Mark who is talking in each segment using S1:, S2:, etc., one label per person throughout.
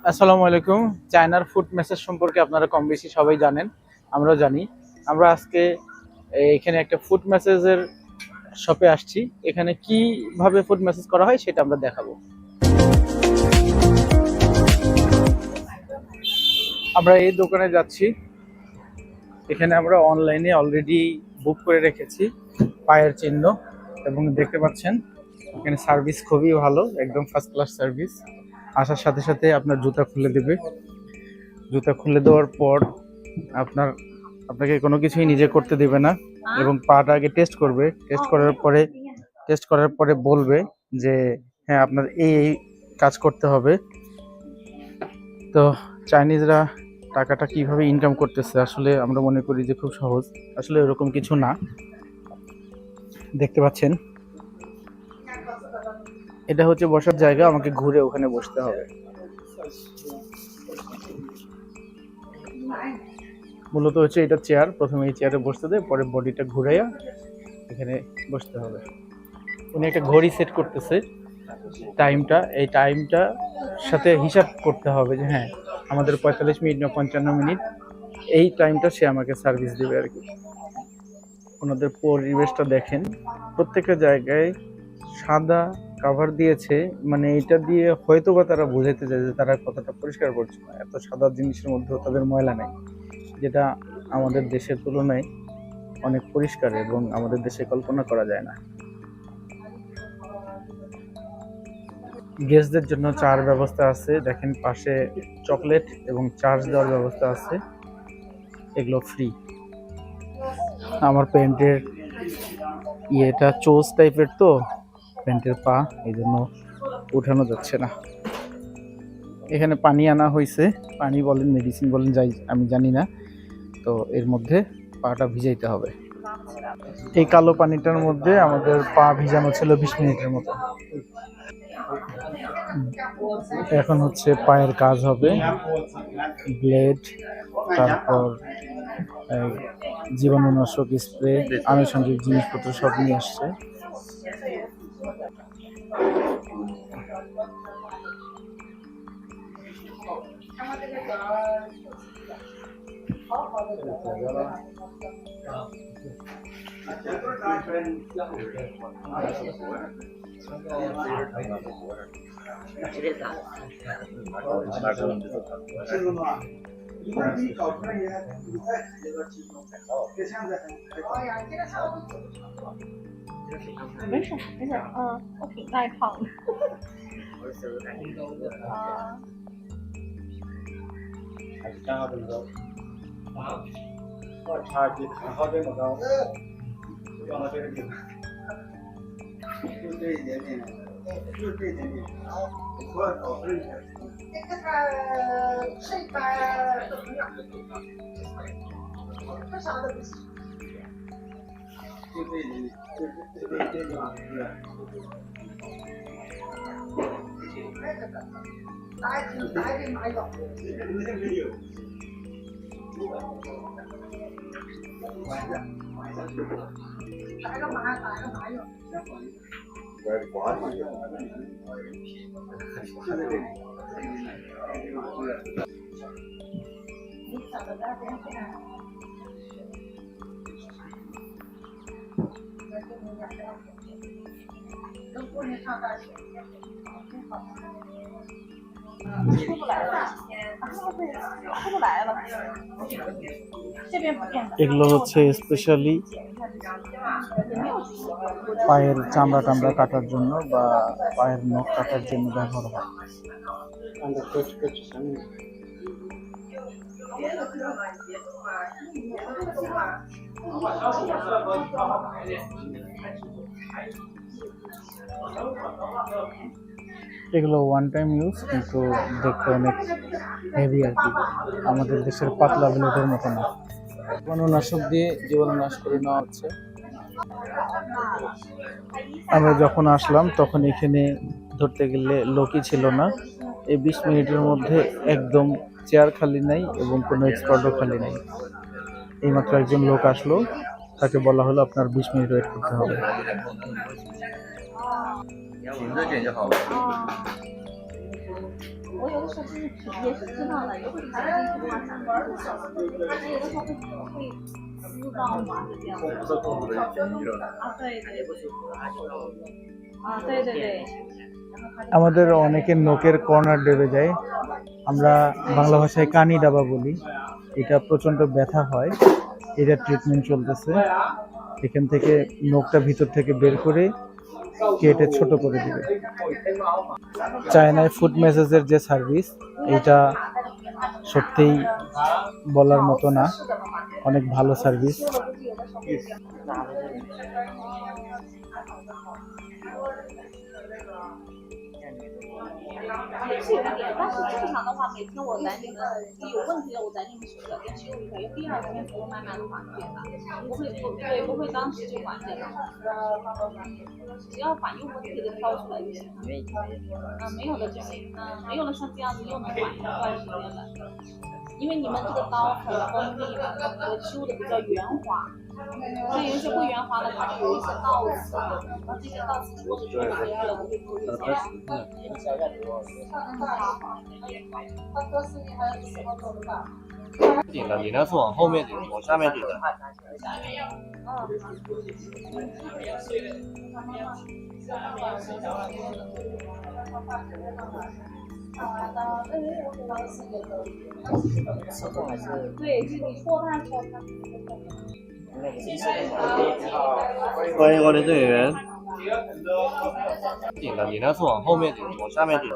S1: আসসালামু আলাইকুম। চায়নার ফুড মেসেজ সম্পর্কে আপনারা কম বেশি সবাই জানেন, আমরাও জানি। আমরা আজকে এখানে একটা ফুড মেসেজের শপে আসছি। এখানে কিভাবে ফুড মেসেজ করা হয় সেটা আমরা দেখাবো। আমরা এই দোকানে যাচ্ছি। এখানে আমরা অনলাইনে অলরেডি বুক করে রেখেছি পায়ের চিহ্ন, এবং দেখতে পাচ্ছেন এখানে সার্ভিস খুবই ভালো, একদম ফার্স্ট ক্লাস সার্ভিস। আসার সাথে সাথে আপনার জুতা খুলে দেবে। জুতা খুলে দেওয়ার পর আপনাকে কোনো কিছুই নিজে করতে দেবে না, এবং পাটা আগে টেস্ট করার পরে বলবে যে হ্যাঁ আপনার এই এই কাজ করতে হবে। তো চাইনিজরা টাকাটা কিভাবে ইনকাম করতেছে আসলে আমরা মনে করি যে খুব সহজ, আসলে এরকম কিছু না। দেখতে পাচ্ছেন এটা হচ্ছে বসার জায়গা, আমাকে ঘুরে ওখানে বসতে হবে। মূলত হচ্ছে এটা চেয়ার, প্রথমে এই চেয়ারে বসতে দেয়, পরে বডিটা ঘুরাইয়া এখানে বসতে হবে। উনি একটা ঘড়ি সেট করতেছে, এই টাইমটা সাথে হিসাব করতে হবে যে হ্যাঁ আমাদের 45 মিনিট না 55 মিনিট, এই টাইমটা সে আমাকে সার্ভিস দেবে আর কি। ওনাদের পরিবেশটা দেখেন, প্রত্যেকটা জায়গায় সাদা কাভার দিয়েছে, মানে এটা দিয়ে হয়তো বা তারা বোঝাইতে চায় যে তারা কতটা পরিষ্কার পরিচ্ছন্ন। এত সাদা জিনিসের মধ্যেও তাদের ময়লা নেই, যেটা আমাদের দেশের তুলনায় অনেক পরিষ্কার এবং আমাদের দেশে কল্পনা করা যায় না। গেস্টদের জন্য চার ব্যবস্থা আছে, দেখেন পাশে চকলেট এবং চার্জ দেওয়ার ব্যবস্থা আছে, এগুলো ফ্রি। আমার প্যান্টের ইয়েটা চোজ টাইপের, তো প্যান্টের পা, এই জন্য উঠানো যাচ্ছে না। এখানে পানি আনা হয়েছে, পানি বলেন মেডিসিন বলেন যাই আমি জানি না, তো এর মধ্যে পাটা ভিজাইতে হবে। এই কালো পানিটার মধ্যে আমাদের পা ভিজানো ছিল 20 মিনিটের মতো। এখন হচ্ছে পায়ের কাজ হবে, ব্লেড, তারপর জীবাণুনাশক স্প্রে, আনুষঙ্গিক জিনিসপত্র সব নিয়ে আসছে।
S2: 没事没事，我挺耐烫的。
S3: 差距看好这么高，放到这个地方，就这一点点，就这一点点，我要搞这一点。这个是一般怎么样？这啥都不行。就这一点点，这地方是。打一麻药，没有。打个麻药。
S2: 出不来了，出不来了，这边不变的。
S1: এগুলো হচ্ছে স্পেশালি পায়ের চামড়া টামড়া কাটার জন্য বা পায়ের নখ কাটার জন্য ব্যবহার হয়। এগুলো ওয়ান টাইম ইউজ, কিন্তু দেখতে অনেক হেভি আর কি, আমাদের দেশের পাতলা ব্লেডের মতো না। জীবাণুনাশক দিয়ে জীবাণুনাশ করে নেওয়া হচ্ছে। আমরা যখন আসলাম তখন এখানে ধরতে গেলে লোকই ছিল না। এই 20 মিনিটের মধ্যে একদম চেয়ার খালি নাই এবং কোনো এক্সপার্টও খালি নাই। এইমাত্র একজন লোক আসলো, তাকে বলা হলো আপনার 20 মিনিট ওয়েট করতে হবে।
S3: 停着点就好了。
S2: 我有的时候就是也是知道的，有会点进去的话想那有的时候会撕到嘛，是这样子。啊，对对对。啊，对对对。
S1: আমাদের অনেকে নোকের কর্নার ডেবে যায়, আমরা বাংলা ভাষায় কানি ডাবা বলি। এটা প্রচন্ড ব্যথা হয়, এটা ট্রিটমেন্ট চলতেছে। এখান থেকে নোকটা ভিতর থেকে বের করে কেটে ছোট করে দিবে। চায়নায় ফুড ম্যাসাজের যে সার্ভিস, এটা সত্যিই বলার মতো না, অনেক ভালো সার্ভিস।
S2: 是有一点，但是正常的话，每天我在你们有问题的，我在你们手表店修一下，有第二天才会慢慢的缓解的，不会当时就缓解的，只要反应问题的挑出来就行了。没有的就行，没有了像这样子又能缓一段时间的，因为你们这个刀很锋利嘛，修的比较圆滑。 像有一些不圆滑的，它就有一些倒刺，然后这些倒刺或者说有些热的会出一些。
S4: 顶的，你那是往后面顶，往下面顶的。
S2: 对，是你戳它戳它。
S4: 欢迎光临队员。顶的，你那是往后面顶，往下面顶的。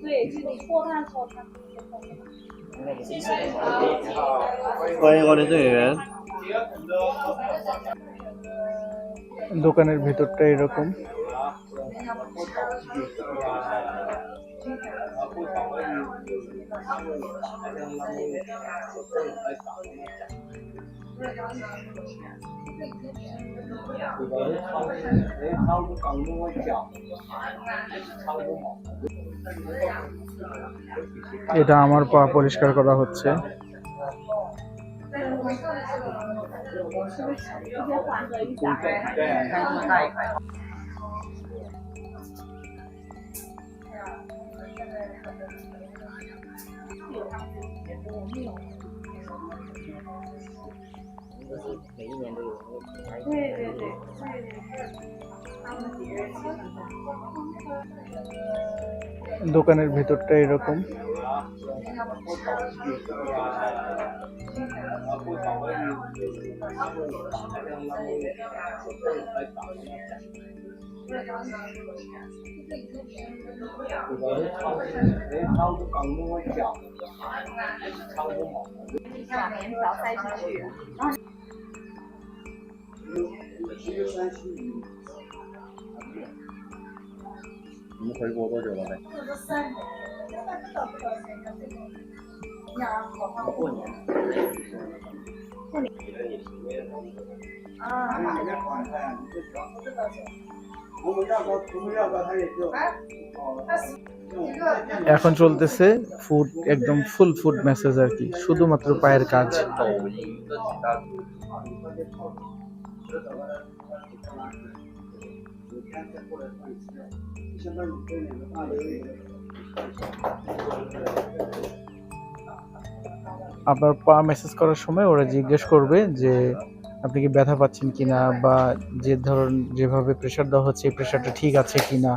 S2: 对，是你戳它戳它。
S4: 欢迎光临队员。
S1: দোকানের ভেতরটা এরকম। এটা আমার পা পরিষ্কার করা হচ্ছে।
S4: 每一年都有。
S2: 对对对。
S1: দোকানের ভেতরটা এরকম।
S2: 把棉条塞进去，然后。
S4: 你们回国多久了呗？过年。
S2: 啊。
S1: এখন চলতেছে ফুড, একদম ফুল ফুড ম্যাসেজ আর কি, শুধুমাত্র পায়ের কাজ। আপনার পা মেসেজ করার সময় ওরা জিজ্ঞেস করবে যে আপনি কি ব্যথা পাচ্ছেন কিনা, বা যে ধরুন যেভাবে প্রেসার দেওয়া হচ্ছে এই প্রেসারটা ঠিক আছে কিনা,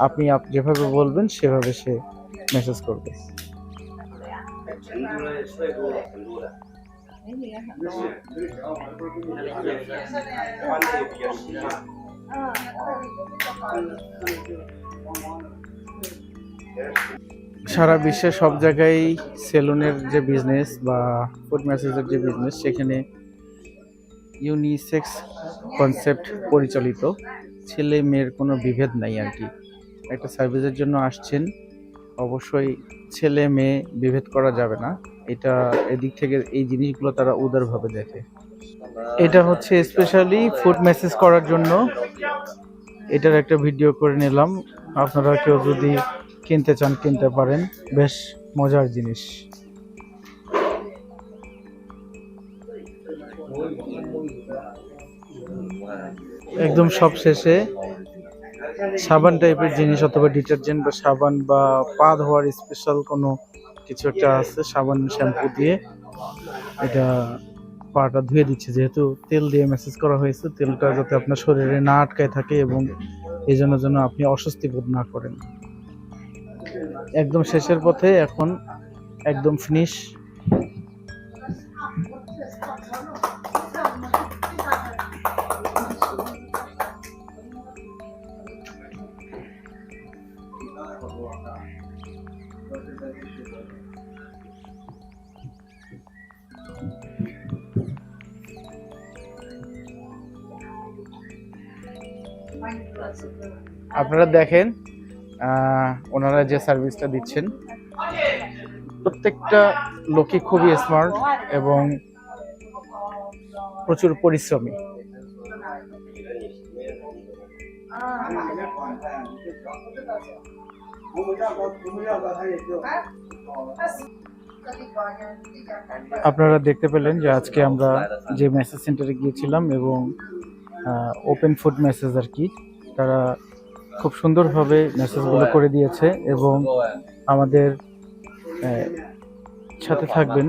S1: আপনি যেভাবে বলবেন সেভাবে সে মেসেজ করবে। সারা বিশ্বে সব জায়গায় সেলুনের যে বিজনেস বা ফুড ম্যাসেজের যে বিজনেস, সেখানে ইউনিসেক্স কনসেপ্ট পরিচালিত, ছেলে মেয়ের কোনো বিভেদ নাই আর কি। একটা সার্ভিসের জন্য আসছেন, অবশ্যই ছেলে মেয়ে বিভেদ করা যাবে না। এটা এদিক থেকে এই জিনিসগুলো তারা উদারভাবে দেখে। এটা হচ্ছে স্পেশালি ফুড মেসেজ করার জন্য, এটার একটা ভিডিও করে নিলাম। আপনারা কেউ যদি কিনতে চান কিনতে পারেন, বেশ মজার জিনিস। একদম সব শেষে সাবান টাইপের জিনিস অথবা ডিটারজেন্ট বা সাবান বা পা ধোয়ার স্পেশাল কোনো কিছু একটা আছে, সাবান শ্যাম্পু দিয়ে এটা পাটা ধুয়ে দিচ্ছে। যেহেতু তেল দিয়ে ম্যাসেজ করা হয়েছে, তেলটা যাতে আপনার শরীরে না আটকায় থাকে এবং এই জন্য যেন আপনি অস্বস্তি বোধ না করেন। একদম শেষের পথে, এখন একদম ফিনিশ। আপনারা দেখেন ওনারা যে সার্ভিসটা দিচ্ছেন, প্রত্যেকটা লোকই খুবই স্মার্ট এবং প্রচুর পরিশ্রমী। আপনারা দেখতে পেলেন যে আজকে আমরা যে মেসেজ সেন্টারে গিয়েছিলাম এবং ওপেন ফুড মেসেজ আর কি, তারা খুব সুন্দরভাবে মেসেজগুলো করে দিয়েছে এবং আমাদের সাথে থাকবেন।